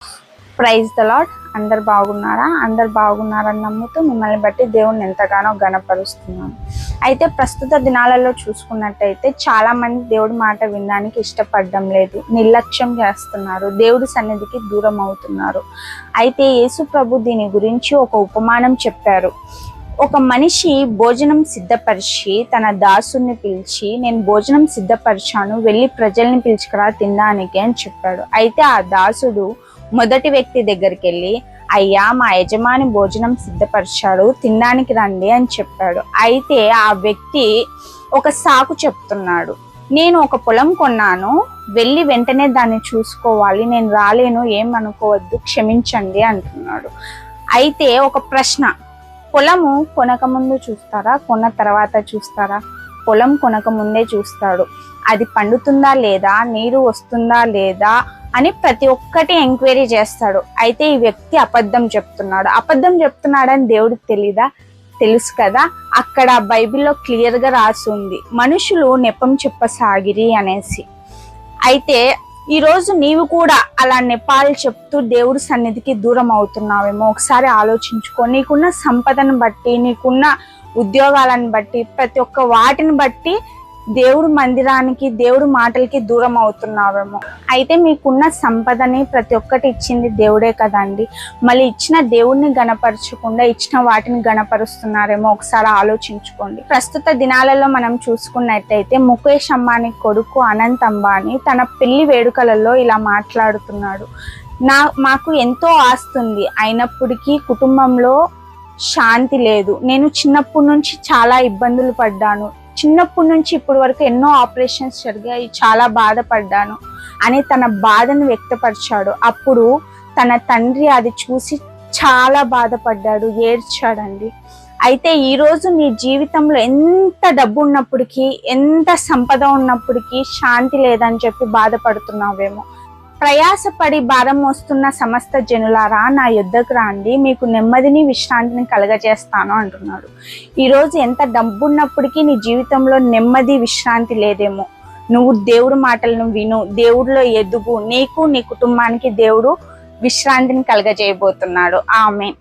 Praise the lord. అందరు బాగున్నారా? అందరు బాగున్నారని నమ్ముతూ మిమ్మల్ని బట్టి దేవుణ్ణి ఎంతగానో గణపరుస్తున్నాను. అయితే ప్రస్తుత దినాలలో చూసుకున్నట్టయితే చాలా మంది దేవుడి మాట వినడానికి ఇష్టపడడం లేదు, నిర్లక్ష్యం చేస్తున్నారు, దేవుడి సన్నిధికి దూరం అవుతున్నారు. అయితే యేసు ప్రభు దీని గురించి ఒక ఉపమానం చెప్పారు. ఒక మనిషి భోజనం సిద్ధపరిచి తన దాసుని పిలిచి, నేను భోజనం సిద్ధపరిచాను, వెళ్ళి ప్రజల్ని పిలుచుకురా తినడానికి అని చెప్పాడు. అయితే ఆ దాసుడు మొదటి వ్యక్తి దగ్గరికి వెళ్ళి, అయ్యా మా యజమాని భోజనం సిద్ధపరిచాడు, తినడానికి రండి అని చెప్పాడు. అయితే ఆ వ్యక్తి ఒక సాకు చెప్తున్నాడు, నేను ఒక పొలం కొన్నాను, వెళ్ళి వెంటనే దాన్ని చూసుకోవాలి, నేను రాలేను, ఏమనుకోవద్దు, క్షమించండి అంటున్నాడు. అయితే ఒక ప్రశ్న, పొలము కొనక ముందు చూస్తారా, కొన్న తర్వాత చూస్తారా? పొలం కొనక ముందే చూస్తాడు. అది పండుతుందా లేదా, నీరు వస్తుందా లేదా అని ప్రతి ఒక్కటి ఎంక్వైరీ చేస్తాడు. అయితే ఈ వ్యక్తి అబద్ధం చెప్తున్నాడని దేవుడికి తెలీదా? తెలుసు కదా. అక్కడ బైబిల్లో క్లియర్గా రాసి ఉంది, మనుషులు నెపం చెప్పసాగిరి అనేసి. అయితే ఈరోజు నీవు కూడా అలా నెపాలు చెప్తూ దేవుడి సన్నిధికి దూరం అవుతున్నావేమో ఒకసారి ఆలోచించుకో. నీకున్న సంపదను బట్టి, నీకున్న ఉద్యోగాలను బట్టి, ప్రతి ఒక్క వాటిని బట్టి దేవుడు మందిరానికి, దేవుడు మాటలకి దూరం అవుతున్నావేమో. అయితే మీకున్న సంపదని ప్రతి ఒక్కటి ఇచ్చింది దేవుడే కదండి. మళ్ళీ ఇచ్చిన దేవుడిని గణపరచకుండా ఇచ్చిన వాటిని గణపరుస్తున్నారేమో ఒకసారి ఆలోచించుకోండి. ప్రస్తుత దినాలలో మనం చూసుకున్నట్టయితే ముఖేష్ అంబానీ కొడుకు అనంత్ అంబానీ తన పెళ్లి వేడుకలలో ఇలా మాట్లాడుతున్నాడు, మాకు ఎంతో ఆస్తుంది, అయినప్పటికీ కుటుంబంలో శాంతి లేదు, నేను చిన్నప్పటి నుంచి చాలా ఇబ్బందులు పడ్డాను, చిన్నప్పటి నుంచి ఇప్పటి వరకు ఎన్నో ఆపరేషన్స్ జరిగాయి, చాలా బాధపడ్డాను అని తన బాధను వ్యక్తపరిచాడు. అప్పుడు తన తండ్రి అది చూసి చాలా బాధపడ్డాడు, ఏడ్చాడండి. అయితే ఈరోజు నీ జీవితంలో ఎంత డబ్బు ఉన్నప్పటికీ, ఎంత సంపద ఉన్నప్పటికీ శాంతి లేదని చెప్పి బాధపడుతున్నావేమో. ప్రయాసపడి భారం మోస్తున్న సమస్త జనులారా నా యుద్ధకు రండి, మీకు నెమ్మదిని విశ్రాంతిని కలగజేస్తాను అంటున్నాడు. ఈరోజు ఎంత డబ్బు ఉన్నప్పటికీ నీ జీవితంలో నెమ్మది విశ్రాంతి లేదేమో. నువ్వు దేవుడి మాటలను విను, దేవుడిలో ఎదుగు, నీకు నీ కుటుంబానికి దేవుడు విశ్రాంతిని కలగజేయబోతున్నాడు. ఆమేన్.